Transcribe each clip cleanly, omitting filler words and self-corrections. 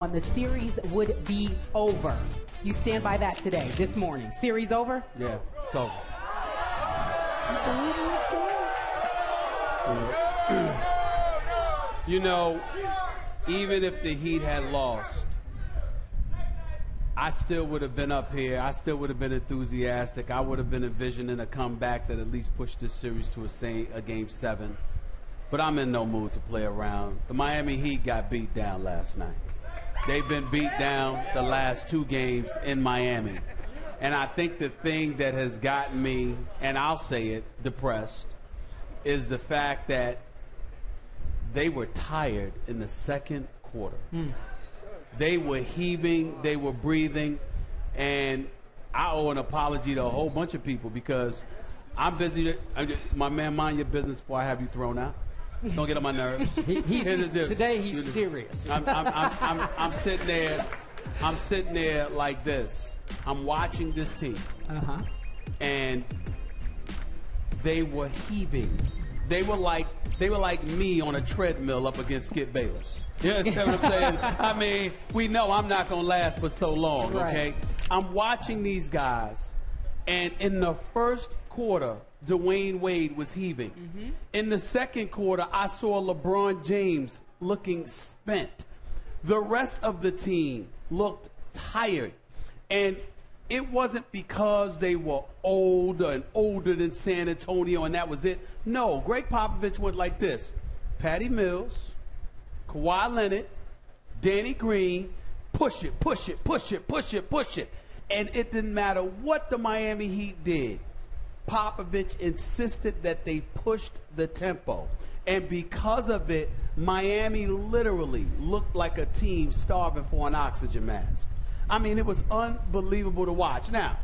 The series would be over. You stand by that today, this morning. Series over? Yeah, so. You know, even if the Heat had lost, I still would have been up here. I still would have been enthusiastic. I would have been envisioning a comeback that at least pushed this series to a Game 7. But I'm in no mood to play around. The Miami Heat got beat down last night. They've been beat down the last 2 games in Miami. And I think the thing that has gotten me, and I'll say it, depressed, is the fact that they were tired in the second quarter. They were heaving, they were breathing, and I owe an apology to a whole bunch of people because I'm busy. My man, mind your business before I have you thrown out. Don't get on my nerves. Today he's serious. I'm sitting there. I'm sitting there like this. I'm watching this team, and they were heaving. They were like me on a treadmill up against Skip Bayless. You understand what I'm saying? I mean, we know I'm not going to last for so long, okay? I'm watching these guys, and in the first quarter, Dwayne Wade was heaving. In the second quarter, I saw LeBron James looking spent. The rest of the team looked tired. And it wasn't because they were older and older than San Antonio and that was it. No, Greg Popovich went like this. Patty Mills, Kawhi Leonard, Danny Green, push it, push it, push it, push it, push it. And it didn't matter what the Miami Heat did. Popovich insisted that they pushed the tempo. And because of it, Miami literally looked like a team starving for an oxygen mask. I mean, it was unbelievable to watch. Now,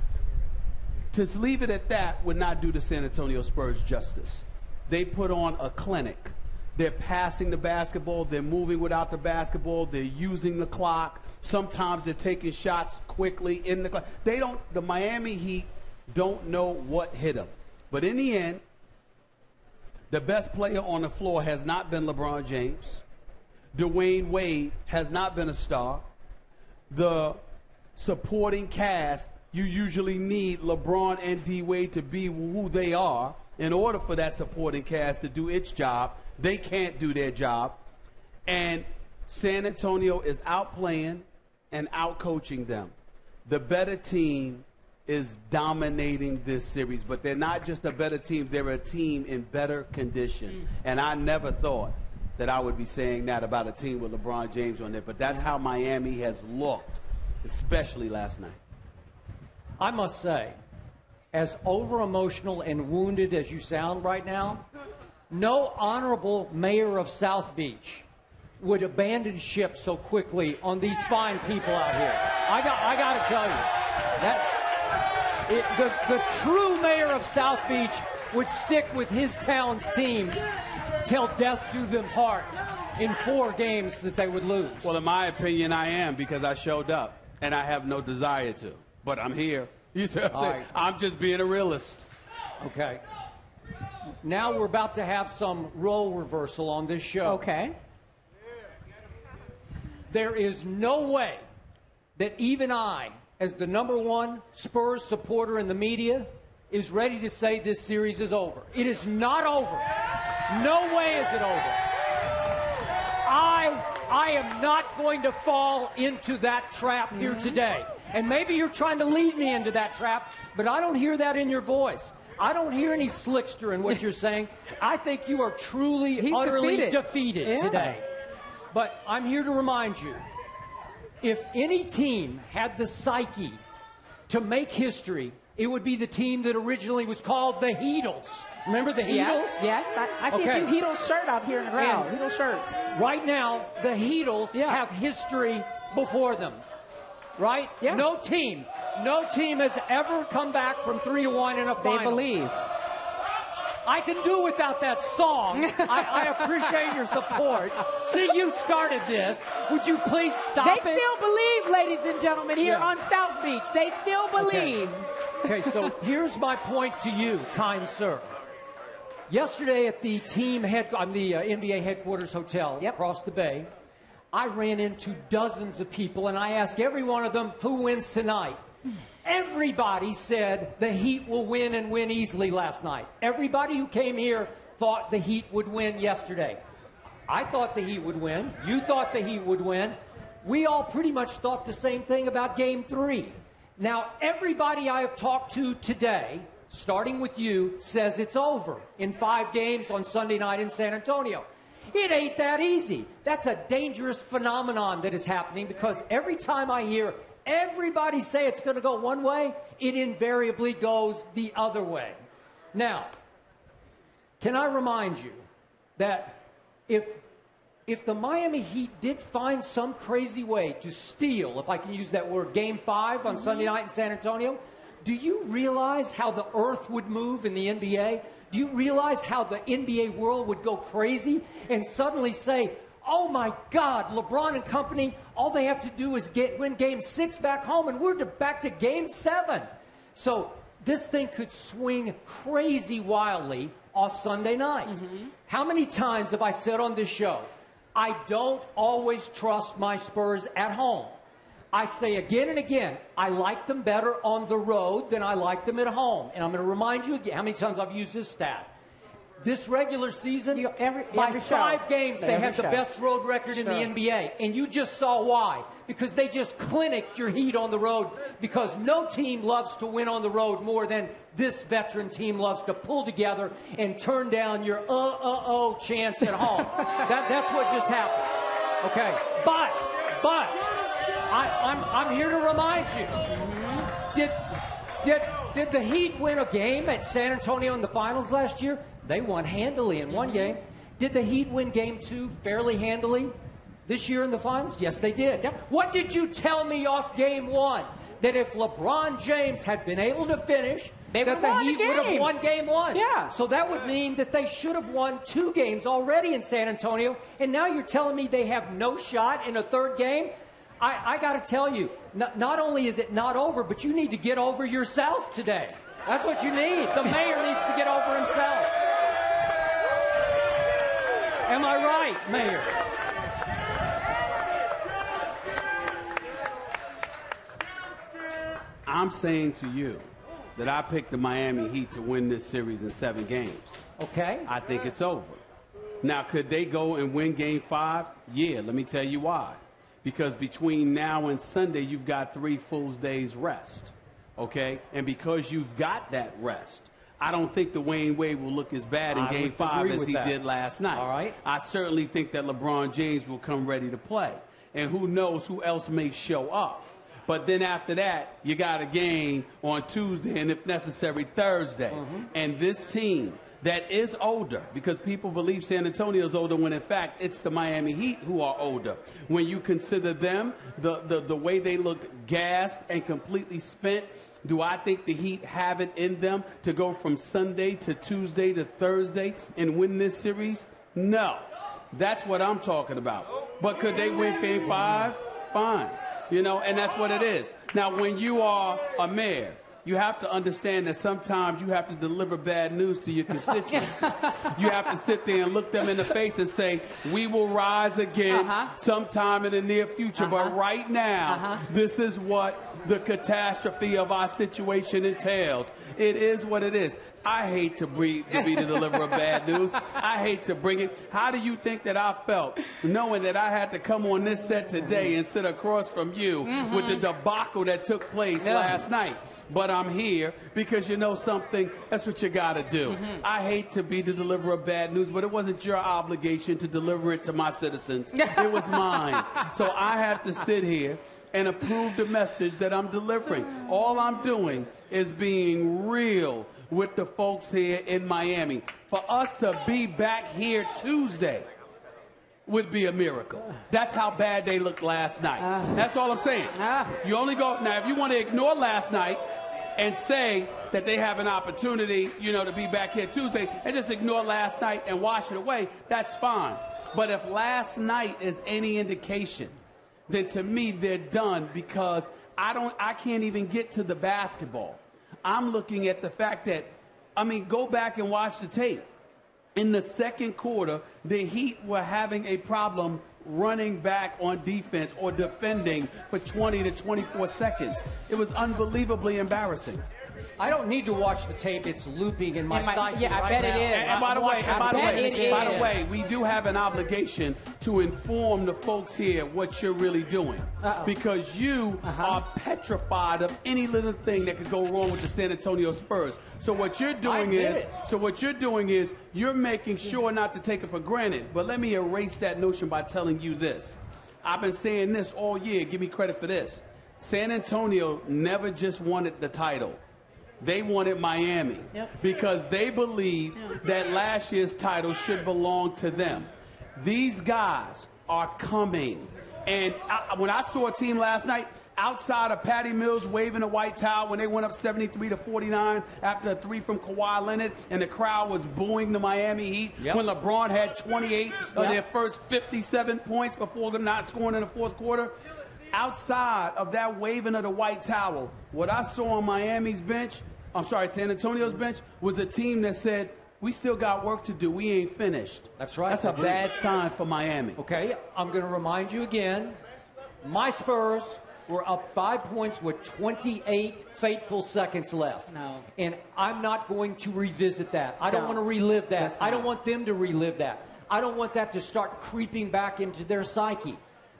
to leave it at that would not do the San Antonio Spurs justice. They put on a clinic. They're passing the basketball. They're moving without the basketball. They're using the clock. Sometimes they're taking shots quickly in the clock. The Miami Heat don't know what hit them. But in the end, the best player on the floor has not been LeBron James. Dwayne Wade has not been a star. The supporting cast, you usually need LeBron and D. Wade to be who they are in order for that supporting cast to do its job. They can't do their job. And San Antonio is outplaying and outcoaching them. The better team is dominating this series, but they're not just a better team, they're a team in better condition. And I never thought that I would be saying that about a team with LeBron James on it, but that's how Miami has looked, especially last night. I must say, as over-emotional and wounded as you sound right now, no honorable mayor of South Beach would abandon ship so quickly on these fine people out here. I got to tell you, the true mayor of South Beach would stick with his town's team till death do them part in 4 games that they would lose. Well, in my opinion, I am because I showed up, and I have no desire to. But I'm here. You see what I'm saying? I'm just being a realist. Okay. Now we're about to have some role reversal on this show. Okay. There is no way that even I, as the #1 Spurs supporter in the media, is ready to say this series is over. It is not over. No way is it over. I am not going to fall into that trap here today. And maybe you're trying to lead me into that trap, but I don't hear that in your voice. I don't hear any slickster in what you're saying. I think you are truly, utterly defeated today. But I'm here to remind you, if any team had the psyche to make history, it would be the team that originally was called the Heatles. Remember the Heatles? Yes. I see a few Heatles shirt out here in the crowd. Heatles shirts. Right now, the Heatles have history before them. Right? Yeah. No team has ever come back from 3-1 in a final. They believe. I can do without that song. I appreciate your support. See, you started this. Would you please stop it? They still believe, ladies and gentlemen, here on South Beach. They still believe. Okay, so here's my point to you, kind sir. Yesterday at the NBA headquarters hotel across the bay, I ran into dozens of people, and I asked every one of them, who wins tonight? Everybody said the Heat will win and win easily last night. Everybody who came here thought the Heat would win yesterday. I thought the Heat would win. You thought the Heat would win. We all pretty much thought the same thing about Game 3. Now, everybody I have talked to today, starting with you, says it's over in 5 games on Sunday night in San Antonio. It ain't that easy. That's a dangerous phenomenon that is happening, because every time I hear everybody say it's going to go one way, it invariably goes the other way. Now, can I remind you that if the Miami Heat did find some crazy way to steal, if I can use that word, Game 5 on Sunday night in San Antonio, do you realize how the earth would move in the NBA? Do you realize how the NBA world would go crazy and suddenly say, oh my God, LeBron and company, all they have to do is win Game 6 back home, and we're back to Game 7. So this thing could swing crazy wildly off Sunday night. How many times have I said on this show, I don't always trust my Spurs at home? I say again and again, I like them better on the road than I like them at home. And I'm going to remind you again how many times I've used this stat. This regular season, by 5 games, they had the best road record in the NBA. And you just saw why. Because they just clinicked your Heat on the road. Because no team loves to win on the road more than this veteran team loves to pull together and turn down your chance at home. That's what just happened. Okay. But I'm here to remind you. Did the Heat win a game at San Antonio in the finals last year? They won handily in one game. Did the Heat win Game 2 fairly handily this year in the finals? Yes, they did. Yep. What did you tell me off Game 1? That if LeBron James had been able to finish, that the Heat would have won Game 1. Yeah. So that would mean that they should have won 2 games already in San Antonio, and now you're telling me they have no shot in a 3rd game? I got to tell you, not only is it not over, but you need to get over yourself today. That's what you need. The mayor needs to get over himself. Am I right, Mayor? I'm saying to you that I picked the Miami Heat to win this series in 7 games. Okay. I think it's over. Now, could they go and win Game 5? Yeah, let me tell you why. Because between now and Sunday, you've got 3 full days rest. Okay? And because you've got that rest, I don't think the Wayne Wade will look as bad in Game 5 as he did last night. All right. I certainly think that LeBron James will come ready to play. And who knows who else may show up. But then after that, you got a game on Tuesday and, if necessary, Thursday. And this team that is older, because people believe San Antonio is older when, in fact, it's the Miami Heat who are older. When you consider them, the way they looked gassed and completely spent, do I think the Heat have it in them to go from Sunday to Tuesday to Thursday and win this series? No. That's what I'm talking about. But could they win Game 5? Fine. You know, and that's what it is. Now, when you are a mayor, you have to understand that sometimes you have to deliver bad news to your constituents. You have to sit there and look them in the face and say, we will rise again sometime in the near future. But right now, this is what the catastrophe of our situation entails. It is what it is. I hate to be the deliverer of bad news. I hate to bring it. How do you think that I felt knowing that I had to come on this set today and sit across from you with the debacle that took place last night? But I'm here because you know something? That's what you got to do. I hate to be the deliverer of bad news, but it wasn't your obligation to deliver it to my citizens. It was mine. So I have to sit here and approve the message that I'm delivering. All I'm doing is being real with the folks here in Miami. For us to be back here Tuesday would be a miracle. That's how bad they looked last night. That's all I'm saying. You only go, now if you want to ignore last night and say that they have an opportunity, you know, to be back here Tuesday and just ignore last night and wash it away, that's fine. But if last night is any indication, then to me they're done, because I can't even get to the basketball. I'm looking at the fact that, I mean, go back and watch the tape. In the second quarter, the Heat were having a problem running back on defense or defending for 20 to 24 seconds. It was unbelievably embarrassing. I don't need to watch the tape. It's looping in my psyche. Yeah, I bet it is. And by the way, we do have an obligation to inform the folks here what you're really doing. Because you are petrified of any little thing that could go wrong with the San Antonio Spurs. So what you're doing is you're making sure not to take it for granted. But let me erase that notion by telling you this. I've been saying this all year. Give me credit for this. San Antonio never just wanted the title. They wanted Miami because they believed that last year's title should belong to them. These guys are coming. And when I saw a team last night, outside of Patty Mills waving a white towel when they went up 73-49 after a three from Kawhi Leonard, and the crowd was booing the Miami Heat when LeBron had 28 of their first 57 points before not scoring in the fourth quarter. Outside of that waving of the white towel, what I saw on San Antonio's bench, was a team that said, we still got work to do. We ain't finished. That's right. That's a bad sign for Miami. Okay, I'm going to remind you again, my Spurs were up 5 points with 28 fateful seconds left. No. And I'm not going to revisit that. I don't want to relive that. I don't want them to relive that. I don't want that to start creeping back into their psyche.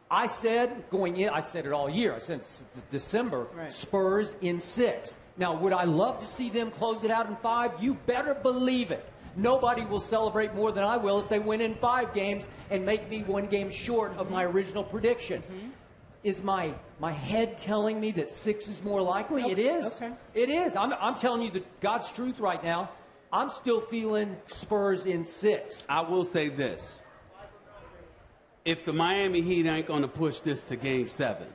I said going in, I said it all year, since December, Spurs in 6. Now, would I love to see them close it out in 5? You better believe it. Nobody will celebrate more than I will if they win in 5 games and make me 1 game short of my original prediction. Is my head telling me that 6 is more likely? It is. Okay. It is. I'm telling you God's truth right now. I'm still feeling Spurs in 6. I will say this. If the Miami Heat ain't going to push this to Game 7,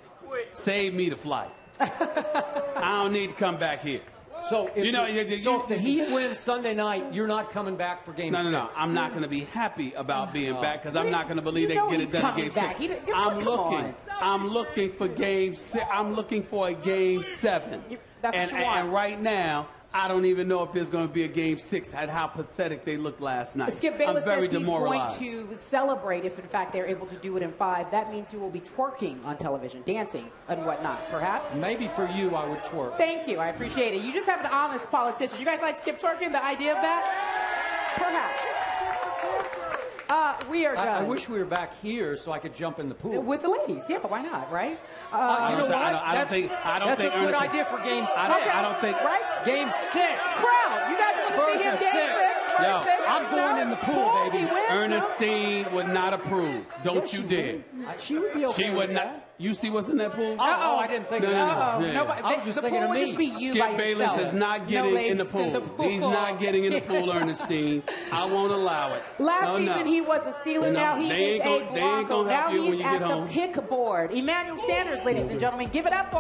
save me the flight. I don't need to come back here. So if the Heat win Sunday night, you're not coming back for Game 6. No. I'm not going to be happy about being back because I'm not going to believe they can get it done in Game 6. I'm looking for Game 6. I'm looking for a Game 7. That's what you want. And right now, I don't even know if there's going to be a Game 6 at how pathetic they looked last night. Skip Bayless says he's going to celebrate if, in fact, they're able to do it in 5. That means he will be twerking on television, dancing and whatnot, perhaps. Maybe for you, I would twerk. Thank you. I appreciate it. You just have an honest politician. You guys like Skip twerking, the idea of that? Perhaps. We are done. I wish we were back here so I could jump in the pool. With the ladies. Yeah, why not, right? I don't think that's a good idea for Game 6. I don't think. Right? Game 6. Crowd. You guys want to see him Game 6? I'm going in the pool, baby. Ernestine would not approve. Don't you dare. She would be okay. She would not. You see what's in that pool? I didn't think of that. I'm just thinking of me. Just be you Skip Bayless is not getting in the pool. He's not getting in the pool, Ernestine. I won't allow it. Last season he was a Steeler. Now he is a Bronco. Now he is at the pick board. Emmanuel Sanders, ladies and gentlemen. Give it up for